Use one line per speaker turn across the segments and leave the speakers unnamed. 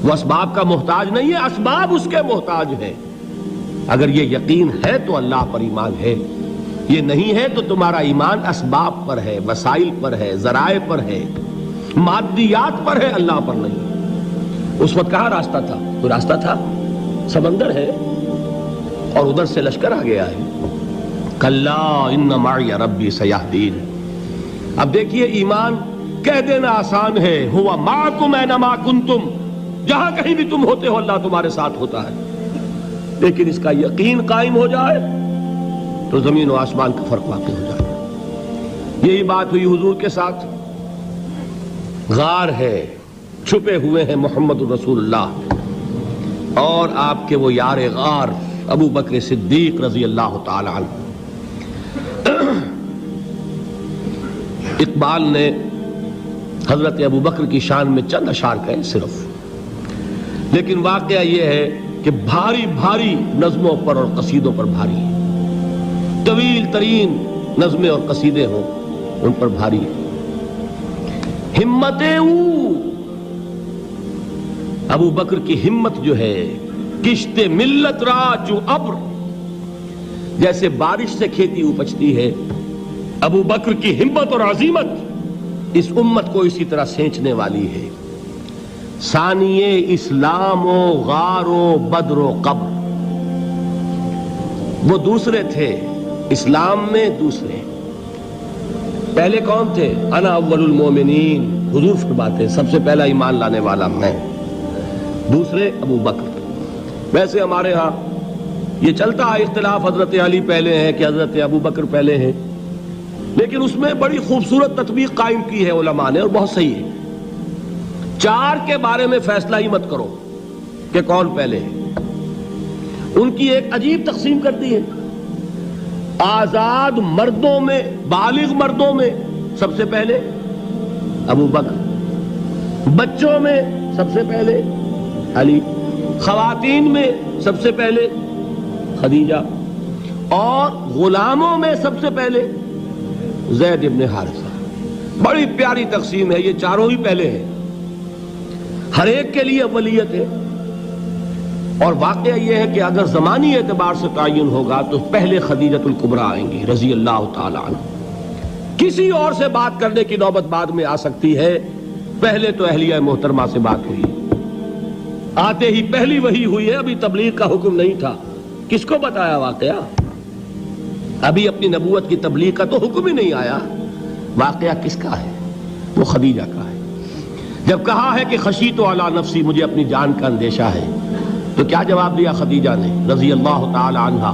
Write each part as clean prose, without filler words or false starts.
وہ اسباب کا محتاج نہیں ہے، اسباب اس کے محتاج ہیں۔ اگر یہ یقین ہے تو اللہ پر ایمان ہے، یہ نہیں ہے تو تمہارا ایمان اسباب پر ہے، وسائل پر ہے، ذرائع پر ہے، مادیات پر ہے، اللہ پر نہیں۔ اس وقت کہاں راستہ تھا؟ کوئی راستہ تھا؟ سمندر ہے اور ادھر سے لشکر آ گیا ہے۔ کلا ان معی ربی سیہدین۔ اب دیکھیے ایمان کہہ دینا آسان ہے، ہوا معکم اینما کنتم، جہاں کہیں بھی تم ہوتے ہو اللہ تمہارے ساتھ ہوتا ہے، لیکن اس کا یقین قائم ہو جائے تو زمین و آسمان کا فرق واقع ہو جائے۔ یہی بات ہوئی حضور کے ساتھ۔ غار ہے، چھپے ہوئے ہیں محمد رسول اللہ اور آپ کے وہ یار غار ابو بکر صدیق رضی اللہ تعالی عنہ۔ اقبال نے حضرت ابو بکر کی شان میں چند اشعار کہے صرف، لیکن واقعہ یہ ہے کہ بھاری بھاری نظموں پر اور قصیدوں پر بھاری ہے، طویل ترین نظمیں اور قصیدے ہوں ان پر بھاری ہے۔ ہمت ابو بکر کی ہمت جو ہے، کشت ملت را جو ابر، جیسے بارش سے کھیتی اپجتی ہے، ابو بکر کی ہمت اور عزیمت اس امت کو اسی طرح سینچنے والی ہے۔ ثانیے اسلام و غار و بدر و قبر، وہ دوسرے تھے اسلام میں، دوسرے پہلے کون تھے؟ انا اول المومنین، حضور فرماتے ہیں سب سے پہلا ایمان لانے والا میں، دوسرے ابو بکر۔ ویسے ہمارے ہاں یہ چلتا ہے اختلاف، حضرت علی پہلے ہیں کہ حضرت ابو بکر پہلے ہیں، لیکن اس میں بڑی خوبصورت تطبیق قائم کی ہے علماء نے اور بہت صحیح ہے۔ چار کے بارے میں فیصلہ ہی مت کرو کہ کون پہلے ہے، ان کی ایک عجیب تقسیم کر دی ہے۔ آزاد مردوں میں، بالغ مردوں میں سب سے پہلے ابو بکر، بچوں میں سب سے پہلے علی، خواتین میں سب سے پہلے خدیجہ، اور غلاموں میں سب سے پہلے زید ابن حارثہ۔ بڑی پیاری تقسیم ہے، یہ چاروں ہی پہلے ہیں، ہر ایک کے لیے اولیت ہے۔ اور واقعہ یہ ہے کہ اگر زمانی اعتبار سے تعین ہوگا تو پہلے خدیجۃ الکبریٰ آئیں گی رضی اللہ تعالی عنہ، کسی اور سے بات کرنے کی نوبت بعد میں آ سکتی ہے، پہلے تو اہلیہ محترمہ سے بات ہوئی، آتے ہی پہلی وحی ہوئی ہے، ابھی تبلیغ کا حکم نہیں تھا۔ کس کو بتایا واقعہ؟ ابھی اپنی نبوت کی تبلیغ کا تو حکم ہی نہیں آیا۔ واقعہ کس کا ہے؟ وہ خدیجہ کا ہے۔ جب کہا ہے کہ خشیت علی نفسی، مجھے اپنی جان کا اندیشہ ہے، تو کیا جواب دیا خدیجہ نے رضی اللہ تعالی عنہا؟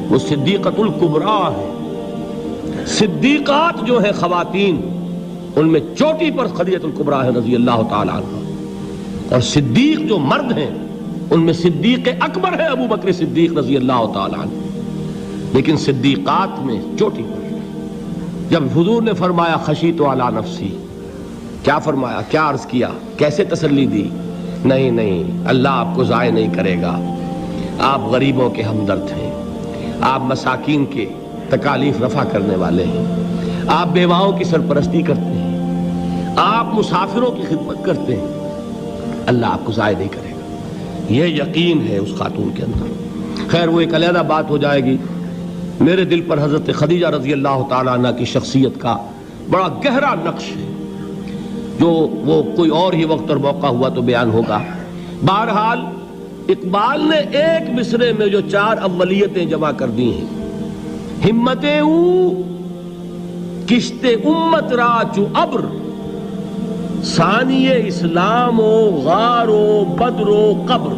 وہ صدیقۃ الکبریٰ ہے۔ صدیقات جو ہیں خواتین، ان میں چوٹی پر خدیجۃ الکبریٰ ہے رضی اللہ تعالی عنہا، اور صدیق جو مرد ہیں ان میں صدیق اکبر ہے ابو بکر صدیق رضی اللہ تعالی عنہ، لیکن صدیقات میں چوٹی پر۔ جب حضور نے فرمایا خشیت علی نفسی، کیا فرمایا، کیا عرض کیا، کیسے تسلی دی؟ نہیں نہیں، اللہ آپ کو ضائع نہیں کرے گا، آپ غریبوں کے ہمدرد ہیں، آپ مساکین کے تکالیف رفع کرنے والے ہیں، آپ بیواؤں کی سرپرستی کرتے ہیں، آپ مسافروں کی خدمت کرتے ہیں، اللہ آپ کو ضائع نہیں کرے گا۔ یہ یقین ہے اس خاتون کے اندر۔ خیر وہ ایک علیحدہ بات ہو جائے گی۔ میرے دل پر حضرت خدیجہ رضی اللہ تعالیٰ عنہ کی شخصیت کا بڑا گہرا نقش ہے، جو وہ کوئی اور ہی وقت اور موقع ہوا تو بیان ہوگا۔ بہرحال اقبال نے ایک مصرے میں جو چار اولیتیں جمع کر دی ہیں، ہمتیں او کشت امت را چو ابر، ثانی اسلام و غار و بدر و قبر۔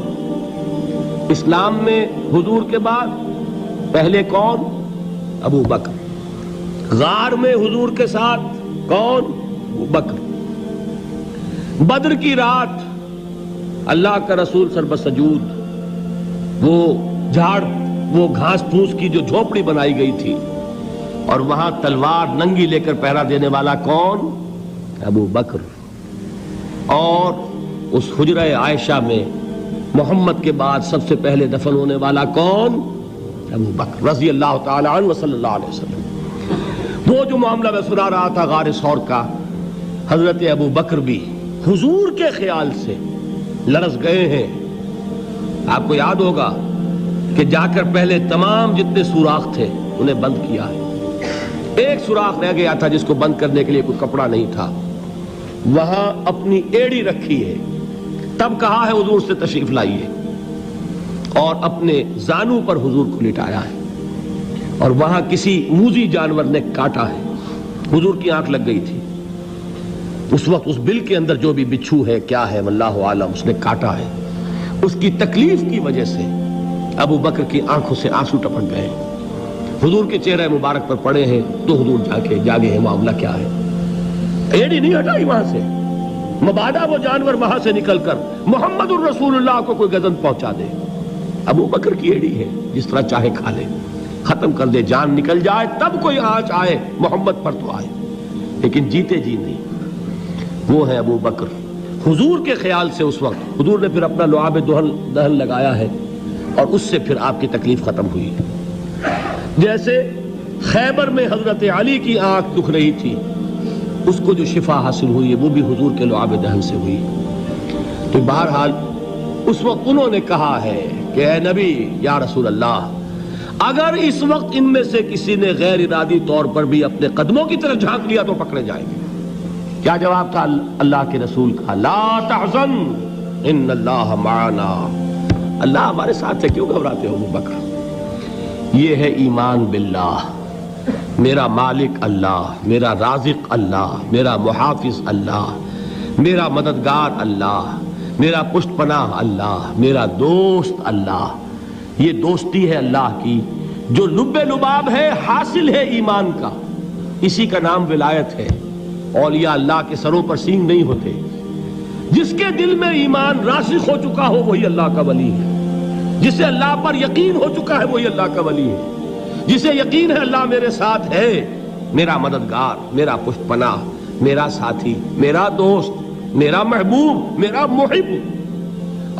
اسلام میں حضور کے بعد پہلے کون؟ ابو بکر۔ غار میں حضور کے ساتھ کون؟ ابو بکر۔ بدر کی رات اللہ کا رسول سر بسجود، وہ جھاڑ، وہ گھاس پھوس کی جو جھوپڑی بنائی گئی تھی، اور وہاں تلوار ننگی لے کر پہرا دینے والا کون؟ ابو بکر۔ اور اس حجرہ عائشہ میں محمد کے بعد سب سے پہلے دفن ہونے والا کون؟ ابو بکر رضی اللہ تعالی عنہ وصلی اللہ علیہ وسلم۔ وہ جو معاملہ میں سنا رہا تھا غار ثور کا، حضرت ابو بکر بھی حضور کے خیال سے لرز گئے ہیں. آپ کو یاد ہوگا کہ جا کر پہلے تمام جتنے سوراخ تھے انہیں بند کیا ہے. ایک سوراخ رہ گیا تھا جس کو بند کرنے کے لیے کوئی کپڑا نہیں تھا. وہاں اپنی ایڑی رکھی ہے. تب کہا ہے حضور سے تشریف لائیے, اور اپنے زانو پر حضور کو لٹایا ہے. اور وہاں کسی موذی جانور نے کاٹا ہے. حضور کی آنکھ لگ گئی تھی. اس وقت اس بل کے اندر جو بھی بچھو ہے کیا ہے واللہ عالم, اس نے کاٹا ہے. اس کی تکلیف کی وجہ سے ابو بکر کی آنکھوں سے آنسو ٹپک گئے. حضور کے چہرے مبارک پر پڑے ہیں تو حضور جاگے ہیں, معاملہ کیا ہے. ایڑی نہیں ہٹائی وہاں سے, مبادا وہ جانور وہاں سے نکل کر محمد الرسول اللہ کو کوئی گزن پہنچا دے. ابو بکر کی ایڑی ہے, جس طرح چاہے کھا لے, ختم کر دے, جان نکل جائے تب کوئی آنچ آئے, محمد پر تو آئے, لیکن جیتے جی نہیں. وہ ہے ابو بکر. حضور کے خیال سے اس وقت حضور نے پھر اپنا لعاب دہن لگایا ہے, اور اس سے پھر آپ کی تکلیف ختم ہوئی. جیسے خیبر میں حضرت علی کی آنکھ دکھ رہی تھی, اس کو جو شفا حاصل ہوئی ہے وہ بھی حضور کے لعاب دہن سے ہوئی. تو بہرحال اس وقت انہوں نے کہا ہے کہ اے نبی یا رسول اللہ, اگر اس وقت ان میں سے کسی نے غیر ارادی طور پر بھی اپنے قدموں کی طرف جھانک لیا تو پکڑے جائیں گے. کیا جواب تھا اللہ کے رسول کا؟ لا تحزن ان اللہ معنا. اللہ ہمارے ساتھ ہے, کیوں گھبراتے ہو ابو بکر. یہ ہے ایمان باللہ, میرا مالک اللہ, میرا رازق اللہ, میرا محافظ اللہ, میرا مددگار اللہ, میرا پشت پناہ اللہ, میرا دوست اللہ. یہ دوستی ہے اللہ کی جو لب لباب ہے, حاصل ہے ایمان کا. اسی کا نام ولایت ہے. اولیاء اللہ کے سروں پر سینگ نہیں ہوتے. جس کے دل میں ایمان راسخ ہو چکا ہو وہی اللہ کا ولی ہے. جسے اللہ پر یقین ہو چکا ہے وہی اللہ کا ولی ہے. جسے یقین ہے اللہ میرے ساتھ ہے, میرا مددگار, میرا پشت پناہ, میرا ساتھی, میرا دوست, میرا محبوب, میرا محب.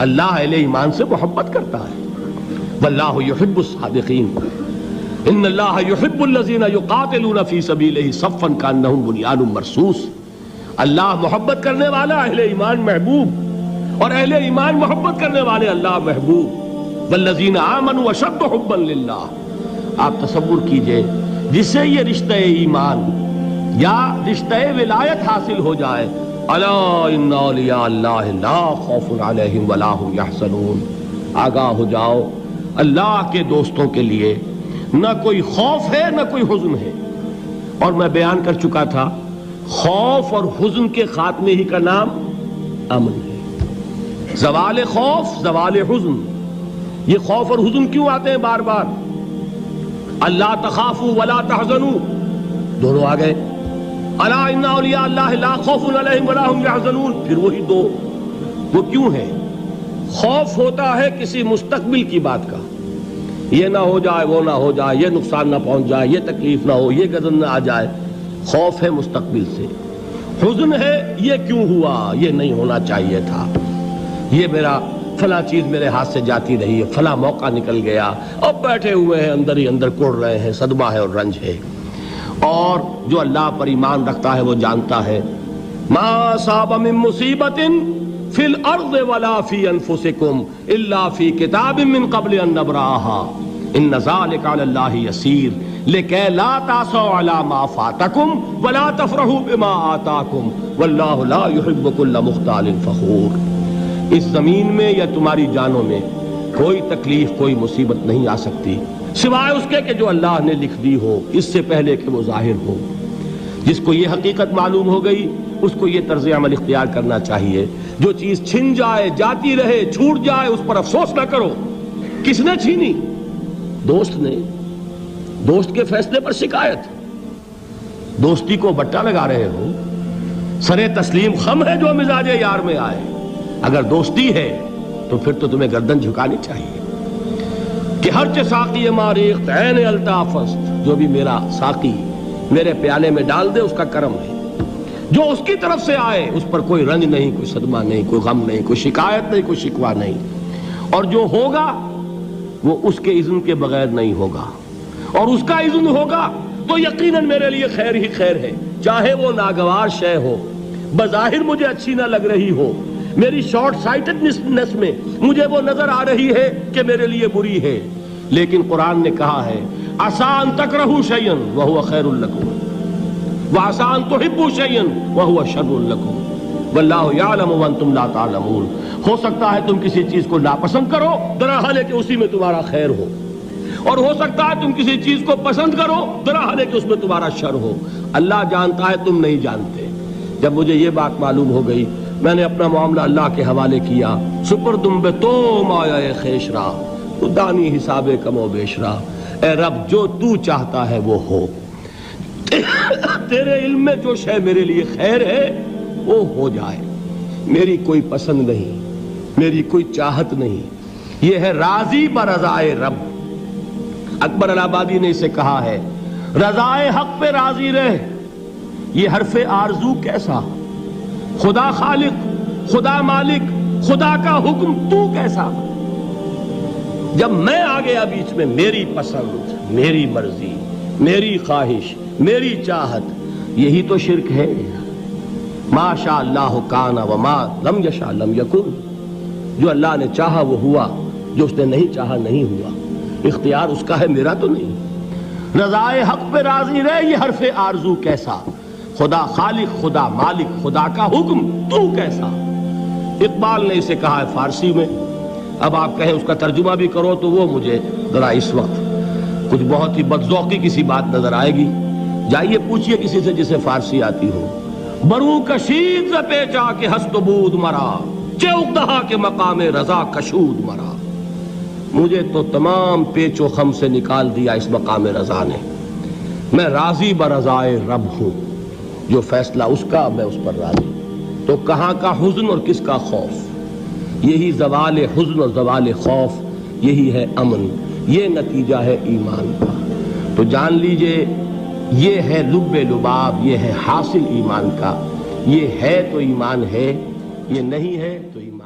اللہ اہل ایمان سے محبت کرتا ہے. واللہ یحب الصادقین. ان اللہ یحب الذین یقاتلون فی سبیلہ صفا کانہم بنیان مرصوص. اللہ محبت کرنے والا, اہل ایمان محبوب, اور اہل ایمان محبت کرنے والے اللہ محبوب. والذین آمنوا اشد حبا للہ. آپ تصور کیجئے جسے یہ رشتہ ایمان یا رشتہ ولایت حاصل ہو جائے, الا ان اولیاء اللہ لا خوف علیہم ولا هم یحزنون. آگاہ ہو جاؤ, اللہ کے دوستوں کے لیے نہ کوئی خوف ہے نہ کوئی حزن ہے. اور میں بیان کر چکا تھا, خوف اور حزن کے خاتمے ہی کا نام امن ہے. زوال خوف, زوال حزن. یہ خوف اور حزن کیوں آتے ہیں بار بار؟ اللہ تخافوا ولا تحزنوا, دونوں آ گئے. الا ان اولیاء اللہ لا خوف علیہم ولا هم یحزنون, پھر وہی دو. وہ کیوں ہے؟ خوف ہوتا ہے کسی مستقبل کی بات کا, یہ نہ ہو جائے, وہ نہ ہو جائے, یہ نقصان نہ پہنچ جائے, یہ تکلیف نہ ہو, یہ غضب نہ آ جائے. خوف ہے مستقبل سے. حزن ہے یہ کیوں ہوا, یہ نہیں ہونا چاہیے تھا, یہ میرا فلاں چیز میرے ہاتھ سے جاتی رہی ہے, فلاں موقع نکل گیا, اب بیٹھے ہوئے ہیں اندر ہی اندر کوڑ رہے ہیں, صدمہ ہے اور رنج ہے. اور جو اللہ پر ایمان رکھتا ہے وہ جانتا ہے ما اصاب من مصیبت فی الارض ولا فی انفسکم الا فی کتاب من قبل ان نبرأها ان ذلک علی اللہ یسیر لکی لا تعصوا علی ما فاتکم ولا تفرحوا بما آتاکم واللہ لا يحب كل مختال فخور. اس زمین میں یا تمہاری جانوں میں کوئی تکلیف, کوئی مصیبت نہیں آ سکتی سوائے اس کے کہ جو اللہ نے لکھ دی ہو, اس سے پہلے کہ وہ ظاہر ہو. جس کو یہ حقیقت معلوم ہو گئی اس کو یہ طرز عمل اختیار کرنا چاہیے. جو چیز چھن جائے, جاتی رہے, چھوٹ جائے, اس پر افسوس نہ کرو. کس نے چھینی؟ دوست نے. دوست کے فیصلے پر شکایت. دوستی کو بٹا لگا رہے ہو, سرے تسلیم خم ہے جو مزاج یار میں آئے. اگر دوستی ہے تو پھر تو تمہیں گردن جھکانی چاہیے کہ ہر چہ ساقی ماریخت عین الطافست, جو بھی میرا ساقی میرے پیالے میں ڈال دے اس کا کرم ہے. جو اس کی طرف سے آئے اس پر کوئی رنج نہیں, کوئی صدمہ نہیں, کوئی غم نہیں, کوئی شکایت نہیں, کوئی شکوہ نہیں. اور جو ہوگا وہ اس کے اذن کے بغیر نہیں ہوگا, اور اس کا اذن ہوگا تو یقیناً میرے لیے خیر ہی خیر ہے. چاہے وہ ناگوار شے ہو, بظاہر مجھے اچھی نہ لگ رہی ہو, میری شارٹ سائٹڈنس میں مجھے وہ نظر آ رہی ہے کہ میرے لیے بری ہے، لیکن قرآن نے کہا ہے عسیٰ ان تکرہوا شیئا وہو خیر لکم وعسیٰ ان تحبوا شیئا وہو شر لکم واللہ یعلم وانتم لا تعلمون۔ ہو سکتا ہے تم کسی چیز کو ناپسند کرو، درحال ہے کہ اسی میں تمہارا خیر ہو، اور ہو سکتا ہے تم کسی چیز کو پسند کرو، درحال ہے کہ اس میں تمہارا شر ہو۔ اللہ جانتا ہے، تم نہیں جانتے۔ جب مجھے یہ بات معلوم ہو گئی، میں نے اپنا معاملہ اللہ کے حوالے کیا۔ سپردم بے تو مایا خیش را دانی حساب کم و بیش را، اے رب جو تو چاہتا ہے وہ ہو، تیرے علم میں جو شے میرے لیے خیر ہے وہ ہو جائے، میری کوئی پسند نہیں، میری کوئی چاہت نہیں، یہ ہے راضی برضائے رب۔ اکبر الہآبادی نے اسے کہا ہے رضائے حق پہ راضی رہ، یہ حرف آرزو کیسا، خدا خالق، خدا مالک، خدا کا حکم تو کیسا۔ جب میں آ گیا بیچ میں، میری پسند، میری مرضی، میری خواہش، میری چاہت، یہی تو شرک ہے۔ ما شاء اللہ کان وما لم یشاء لم یکن، جو اللہ نے چاہا وہ ہوا، جو اس نے نہیں چاہا نہیں ہوا، اختیار اس کا ہے، میرا تو نہیں۔ رضائے حق پہ راضی رہے، یہ حرف آرزو کیسا، خدا خالق، خدا مالک، خدا کا حکم تو کیسا۔ اقبال نے اسے کہا ہے فارسی میں، اب آپ کہیں اس کا ترجمہ بھی کرو تو وہ مجھے ذرا اس وقت کچھ بہت ہی بدذوقی کسی بات نظر آئے گی۔ جائیے پوچھئے کسی سے جسے فارسی آتی ہو۔ برو کشید ز پیچا کے ہست و بود مرا، چوک دہا کے مقام رضا کشود مرا۔ مجھے تو تمام پیچ و خم سے نکال دیا اس مقام رضا نے، میں راضی برضائے رب ہوں، جو فیصلہ اس کا میں اس پر راضی۔ تو کہاں کا حزن اور کس کا خوف، یہی زوال حزن اور زوال خوف، یہی ہے امن، یہ نتیجہ ہے ایمان کا۔ تو جان لیجئے یہ ہے لب لباب، یہ ہے حاصل ایمان کا، یہ ہے تو ایمان ہے، یہ نہیں ہے تو ایمان